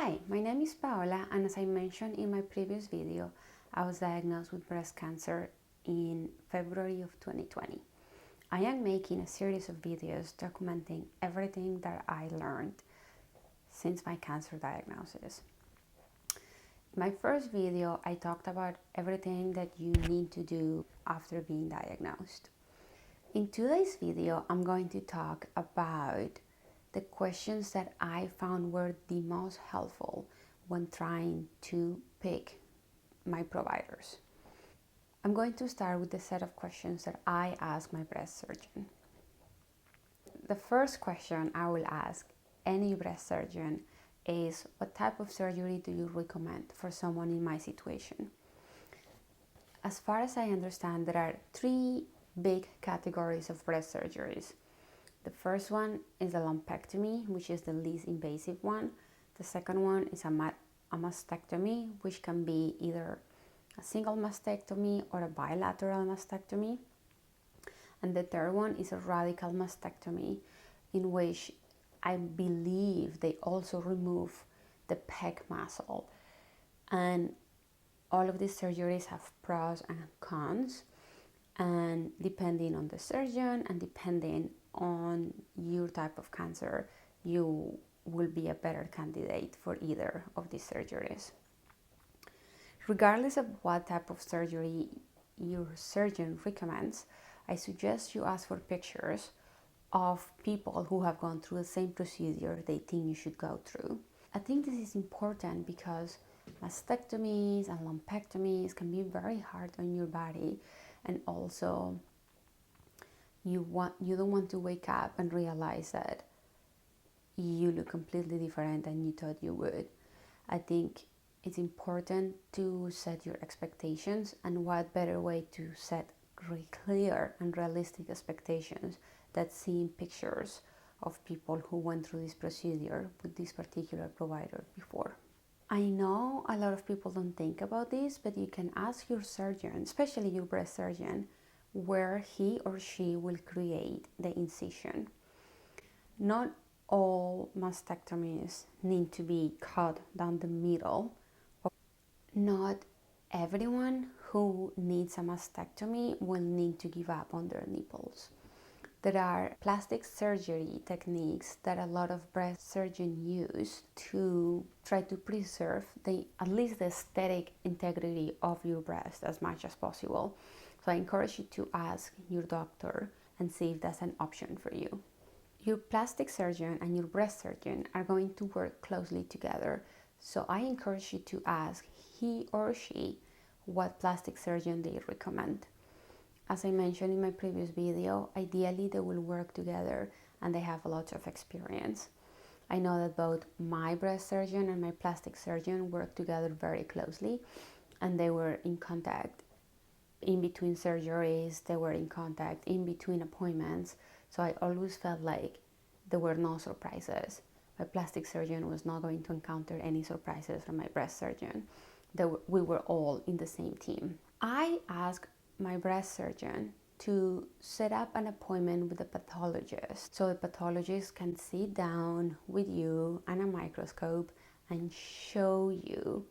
Hi, my name is Paola, and as I mentioned in my previous video, I was diagnosed with breast cancer in February of 2020. I am making a series of videos documenting everything that I learned since my cancer diagnosis. In my first video, I talked about everything that you need to do after being diagnosed. In today's video, I'm going to talk about the questions that I found were the most helpful when trying to pick my providers. I'm going to start with the set of questions that I asked my breast surgeon. The first question I will ask any breast surgeon is, what type of surgery do you recommend for someone in my situation? As far as I understand, there are three big categories of breast surgeries. The first one is a lumpectomy, which is the least invasive one. The second one is a mastectomy, which can be either a single mastectomy or a bilateral mastectomy. And the third one is a radical mastectomy, in which I believe they also remove the pec muscle. And all of these surgeries have pros and cons, and depending on the surgeon and depending on your type of cancer, you will be a better candidate for either of these surgeries. Regardless of what type of surgery your surgeon recommends, I suggest you ask for pictures of people who have gone through the same procedure they think you should go through. I think this is important because mastectomies and lumpectomies can be very hard on your body, and also you don't want to wake up and realize that you look completely different than you thought you would. I think it's important to set your expectations, and what better way to set clear and realistic expectations than seeing pictures of people who went through this procedure with this particular provider before. I know a lot of people don't think about this, but you can ask your surgeon, especially your breast surgeon, where he or she will create the incision. Not all mastectomies need to be cut down the middle. Not everyone who needs a mastectomy will need to give up on their nipples. There are plastic surgery techniques that a lot of breast surgeons use to try to preserve at least the aesthetic integrity of your breast as much as possible. So I encourage you to ask your doctor and see if that's an option for you. Your plastic surgeon and your breast surgeon are going to work closely together. So I encourage you to ask he or she what plastic surgeon they recommend. As I mentioned in my previous video, ideally they will work together and they have a lot of experience. I know that both my breast surgeon and my plastic surgeon work together very closely, and they were in contact in between surgeries, they were in contact in between appointments, so I always felt like there were no surprises. My plastic surgeon was not going to encounter any surprises from my breast surgeon. We were all in the same team. I asked my breast surgeon to set up an appointment with a pathologist, so the pathologist can sit down with you and a microscope and show you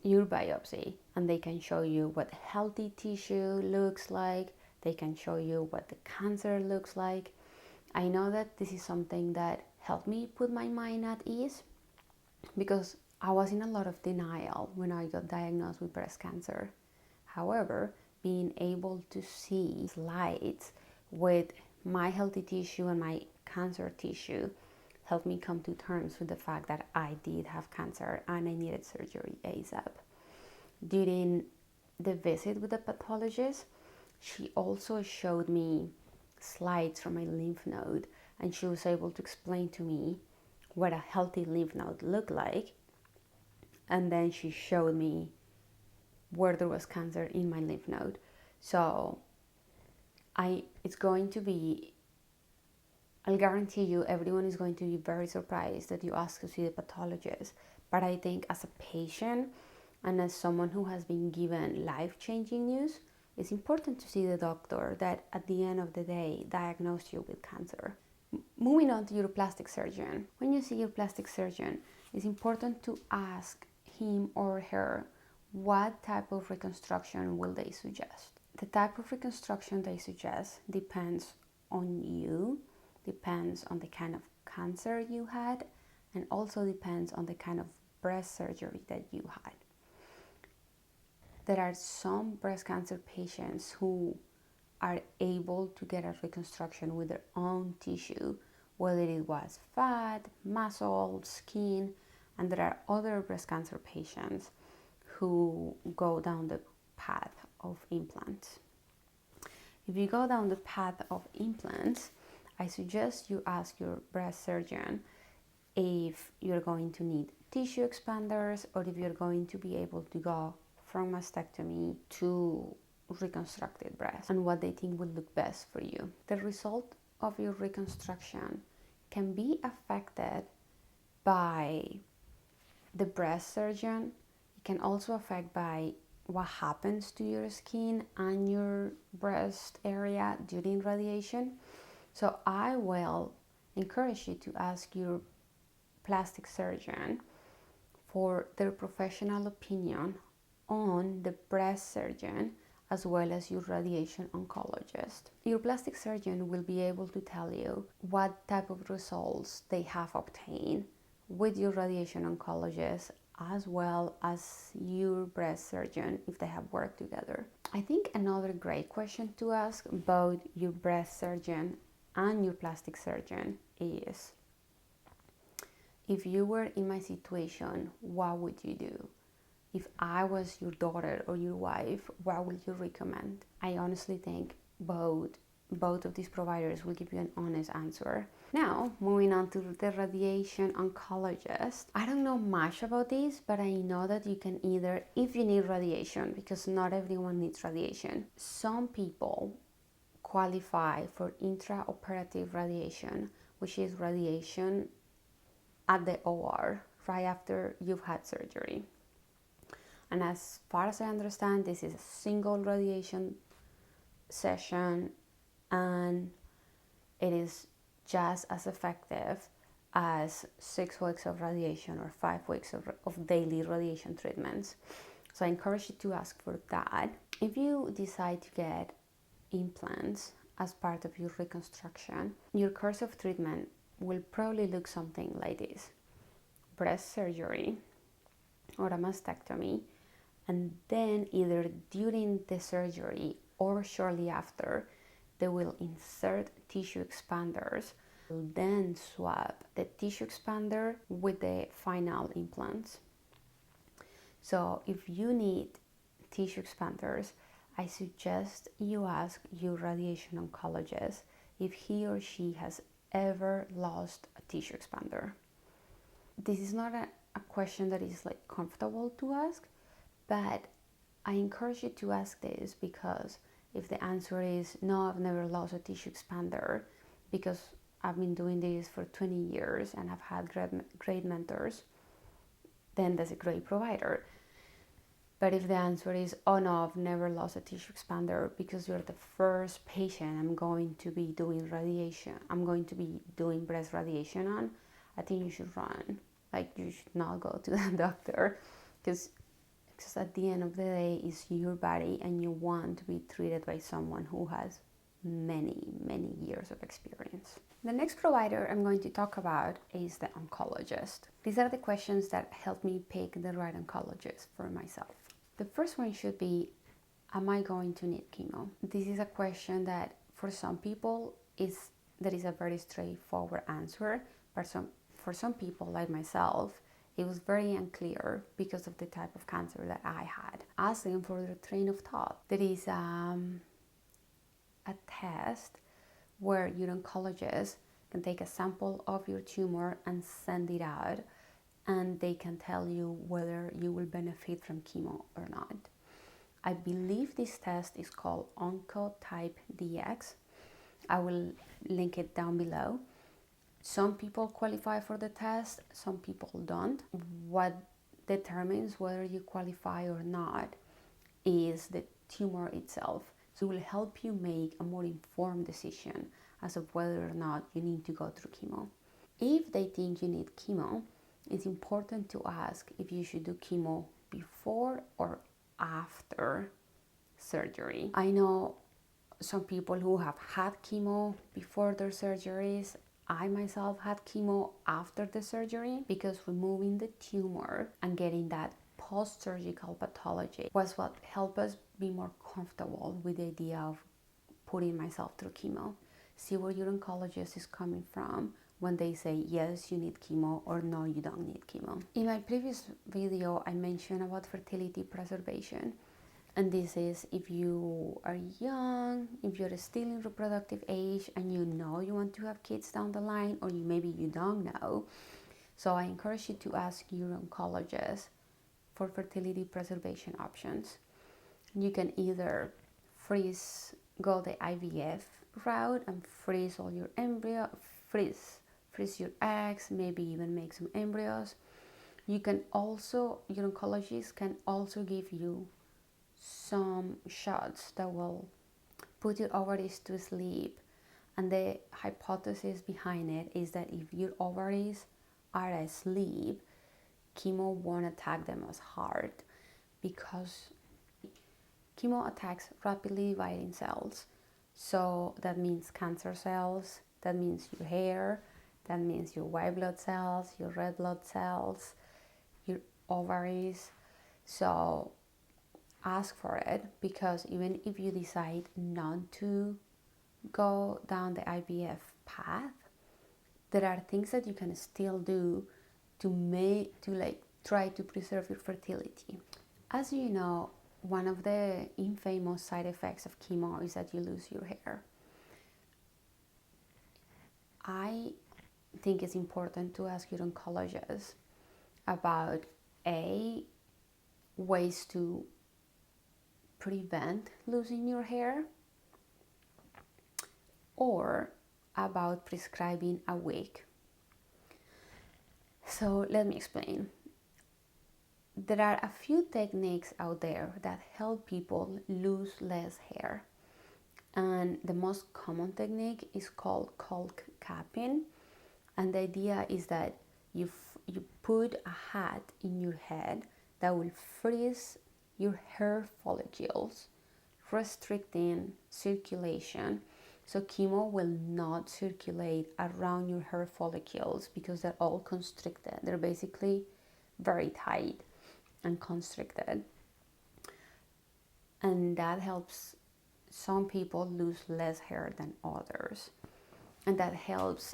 your biopsy, and they can show you what healthy tissue looks like, they can show you what the cancer looks like. I know that this is something that helped me put my mind at ease, because I was in a lot of denial when I got diagnosed with breast cancer. However, being able to see slides with my healthy tissue and my cancer tissue helped me come to terms with the fact that I did have cancer and I needed surgery ASAP. During the visit with the pathologist, she also showed me slides from my lymph node, and she was able to explain to me what a healthy lymph node looked like, and then she showed me where there was cancer in my lymph node. So it's going to be, I'll guarantee you, everyone is going to be very surprised that you ask to see the pathologist. But I think as a patient and as someone who has been given life-changing news, it's important to see the doctor that at the end of the day diagnosed you with cancer. Moving on to your plastic surgeon. When you see your plastic surgeon, it's important to ask him or her what type of reconstruction will they suggest. The type of reconstruction they suggest depends on you, depends on the kind of cancer you had, and also depends on the kind of breast surgery that you had. There are some breast cancer patients who are able to get a reconstruction with their own tissue, whether it was fat, muscle, skin, and there are other breast cancer patients who go down the path of implants. If you go down the path of implants, I suggest you ask your breast surgeon if you're going to need tissue expanders or if you're going to be able to go from mastectomy to reconstructed breast and what they think would look best for you. The result of your reconstruction can be affected by the breast surgeon. It can also affect by what happens to your skin and your breast area during radiation. So I will encourage you to ask your plastic surgeon for their professional opinion on the breast surgeon as well as your radiation oncologist. Your plastic surgeon will be able to tell you what type of results they have obtained with your radiation oncologist as well as your breast surgeon if they have worked together. I think another great question to ask both your breast surgeon and your plastic surgeon is, if you were in my situation, what would you do? If I was your daughter or your wife, what would you recommend? I honestly think both of these providers will give you an honest answer. Now, moving on to the radiation oncologist. I don't know much about this, but I know that you can either, if you need radiation, because not everyone needs radiation, some people qualify for intraoperative radiation, which is radiation at the OR, right after you've had surgery. And as far as I understand, this is a single radiation session and it is just as effective as 6 weeks of radiation or 5 weeks of daily radiation treatments. So I encourage you to ask for that. If you decide to get implants as part of your reconstruction, your course of treatment will probably look something like this: breast surgery or a mastectomy, and then either during the surgery or shortly after, they will insert tissue expanders, will then swap the tissue expander with the final implants. So if you need tissue expanders, I suggest you ask your radiation oncologist if he or she has ever lost a tissue expander. This is not a question that is like comfortable to ask, but I encourage you to ask this because if the answer is no, I've never lost a tissue expander because I've been doing this for 20 years and I've had great mentors, then that's a great provider. But if the answer is, oh no, I've never lost a tissue expander because you're the first patient I'm going to be doing breast radiation on, I think you should run. Like, you should not go to the doctor because at the end of the day, it's your body and you want to be treated by someone who has many, many years of experience. The next provider I'm going to talk about is the oncologist. These are the questions that help me pick the right oncologist for myself. The first one should be, am I going to need chemo? This is a question that for some people there is a very straightforward answer, but for some people like myself, it was very unclear because of the type of cancer that I had. Ask them for their train of thought. There is a test where your oncologist can take a sample of your tumor and send it out, and they can tell you whether you will benefit from chemo or not. I believe this test is called Oncotype DX. I will link it down below. Some people qualify for the test, some people don't. What determines whether you qualify or not is the tumor itself. So it will help you make a more informed decision as of whether or not you need to go through chemo. If they think you need chemo, it's important to ask if you should do chemo before or after surgery. I know some people who have had chemo before their surgeries. I myself had chemo after the surgery because removing the tumor and getting that post-surgical pathology was what helped us be more comfortable with the idea of putting myself through chemo. See where your oncologist is coming from when they say yes, you need chemo, or no, you don't need chemo. In my previous video, I mentioned about fertility preservation. And this is if you are young, if you're still in reproductive age and you know you want to have kids down the line, or maybe you don't know. So I encourage you to ask your oncologist for fertility preservation options. You can either go the IVF route and freeze all your embryo, freeze your eggs, maybe even make some embryos. You can also, your oncologist can also give you some shots that will put your ovaries to sleep. And the hypothesis behind it is that if your ovaries are asleep, chemo won't attack them as hard, because chemo attacks rapidly dividing cells. So that means cancer cells, that means your hair, that means your white blood cells, your red blood cells, your ovaries. So ask for it, because even if you decide not to go down the IVF path, there are things that you can still do to try to preserve your fertility. As you know, one of the infamous side effects of chemo is that you lose your hair. I think it's important to ask your oncologist about ways to prevent losing your hair, or about prescribing a wig. So let me explain. There are a few techniques out there that help people lose less hair, and the most common technique is called Caulk Capping. And the idea is that you put a hat in your head that will freeze your hair follicles, restricting circulation. So chemo will not circulate around your hair follicles because they're all constricted. They're basically very tight and constricted. And that helps some people lose less hair than others. And that helps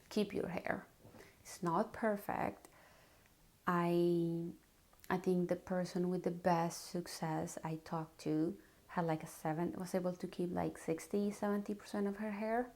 keep your hair. It's not perfect. I think the person with the best success I talked to had was able to keep like 60-70% of her hair.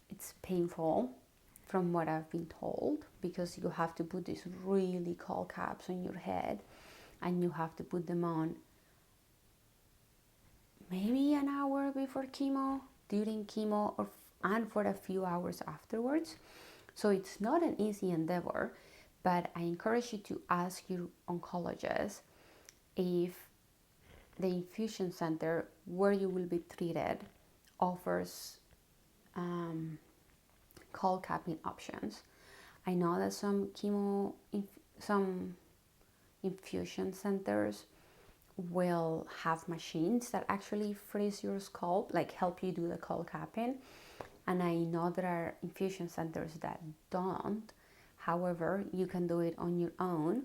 It's painful from what I've been told, because you have to put these really Caulk caps on your head, and you have to put them on maybe an hour before chemo, during chemo, and for a few hours afterwards. So it's not an easy endeavor, but I encourage you to ask your oncologist if the infusion center where you will be treated offers Caulk capping options. I know that some infusion centers will have machines that actually freeze your scalp, like help you do the Caulk capping. And I know there are infusion centers that don't. However, you can do it on your own.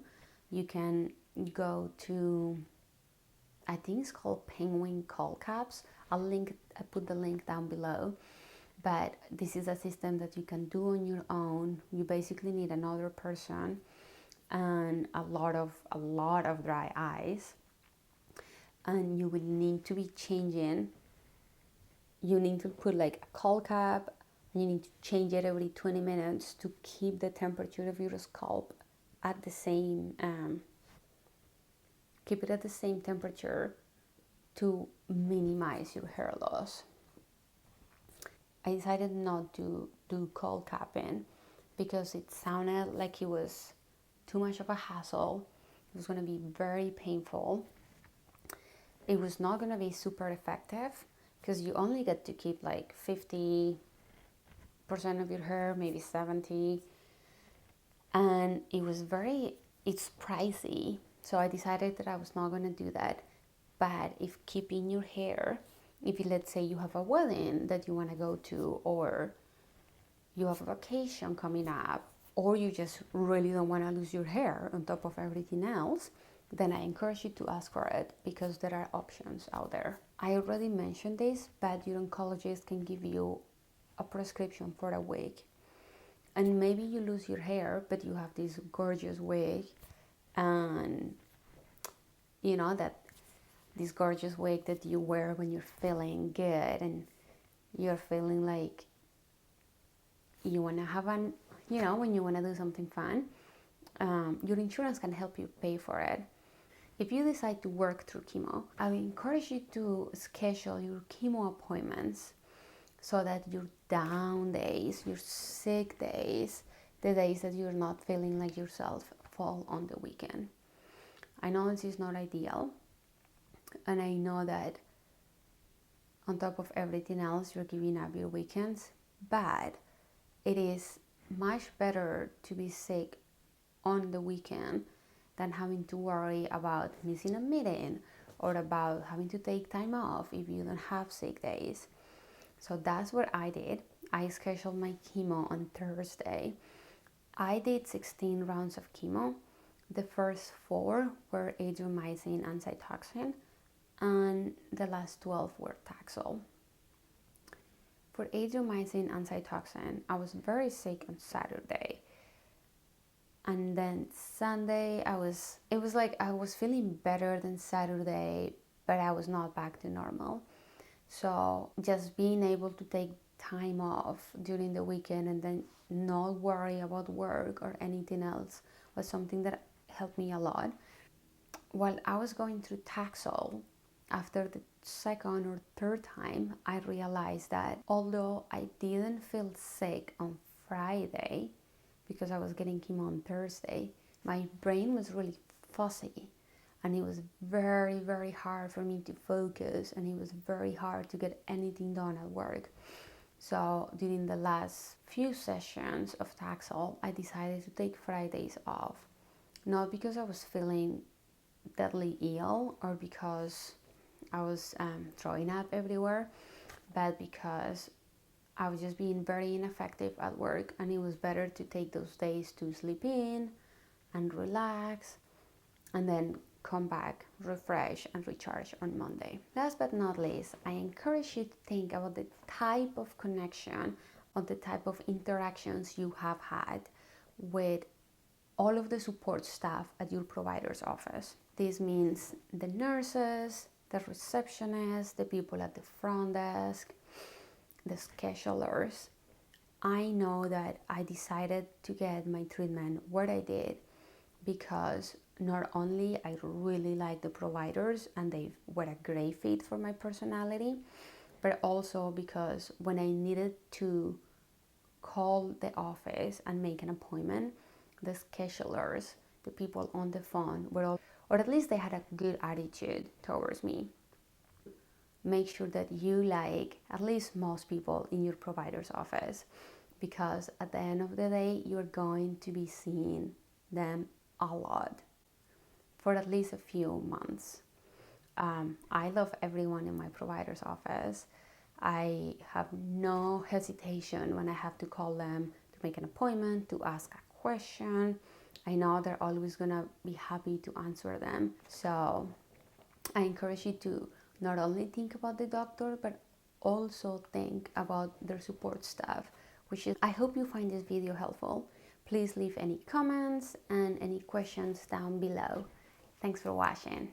You can go to, I think it's called Penguin Caulk Caps. I put the link down below. But this is a system that you can do on your own. You basically need another person and a lot of dry eyes. And you will need to be changing. You need to put like a Caulk cap, and you need to change it every 20 minutes to keep the temperature of your scalp at the same, keep it at the same temperature to minimize your hair loss. I decided not to do Caulk capping because it sounded like it was too much of a hassle. It was going to be very painful. It was not going to be super effective because you only get to keep like 50% of your hair, maybe 70. And it's pricey. So I decided that I was not going to do that. But if keeping your hair, if you, let's say you have a wedding that you want to go to, or you have a vacation coming up, or you just really don't want to lose your hair on top of everything else, then I encourage you to ask for it, because there are options out there. I already mentioned this, but your oncologist can give you a prescription for a wig. And maybe you lose your hair, but you have this gorgeous wig, and you know that this gorgeous wig that you wear when you're feeling good and you're feeling like you want to have an, when you want to do something fun, your insurance can help you pay for it. If you decide to work through chemo, I would encourage you to schedule your chemo appointments so that your down days, your sick days, the days that you're not feeling like yourself, fall on the weekend. I know this is not ideal, and I know that on top of everything else, you're giving up your weekends, but it is much better to be sick on the weekend than having to worry about missing a meeting or about having to take time off if you don't have sick days. So that's what I did. I scheduled my chemo on Thursday. I did 16 rounds of chemo. The first 4 were adriamycin and Cytoxan, and the last 12 were Taxol. For adriamycin and Cytoxan, I was very sick on Saturday. And then Sunday, it was like I was feeling better than Saturday, but I was not back to normal. So just being able to take time off during the weekend and then not worry about work or anything else was something that helped me a lot. While I was going through Taxol, after the second or third time, I realized that although I didn't feel sick on Friday because I was getting chemo on Thursday, my brain was really fuzzy, and it was very, very hard for me to focus, and it was very hard to get anything done at work. So during the last few sessions of Taxol, I decided to take Fridays off, not because I was feeling deadly ill or because I was throwing up everywhere, but because I was just being very ineffective at work, and it was better to take those days to sleep in and relax and then come back, refresh and recharge on Monday. Last but not least, I encourage you to think about the type of connection or the type of interactions you have had with all of the support staff at your provider's office. This means the nurses, the receptionists, the people at the front desk, the schedulers. I know that I decided to get my treatment where I did because not only I really like the providers and they were a great fit for my personality, but also because when I needed to call the office and make an appointment, the schedulers, the people on the phone were all, or at least they had a good attitude towards me. Make sure that you like at least most people in your provider's office, because at the end of the day, you're going to be seeing them a lot for at least a few months. I love everyone in my provider's office. I have no hesitation when I have to call them to make an appointment, to ask a question. I know they're always gonna be happy to answer them. So I encourage you to not only think about the doctor, but also think about their support staff, I hope you find this video helpful. Please leave any comments and any questions down below. Thanks for watching.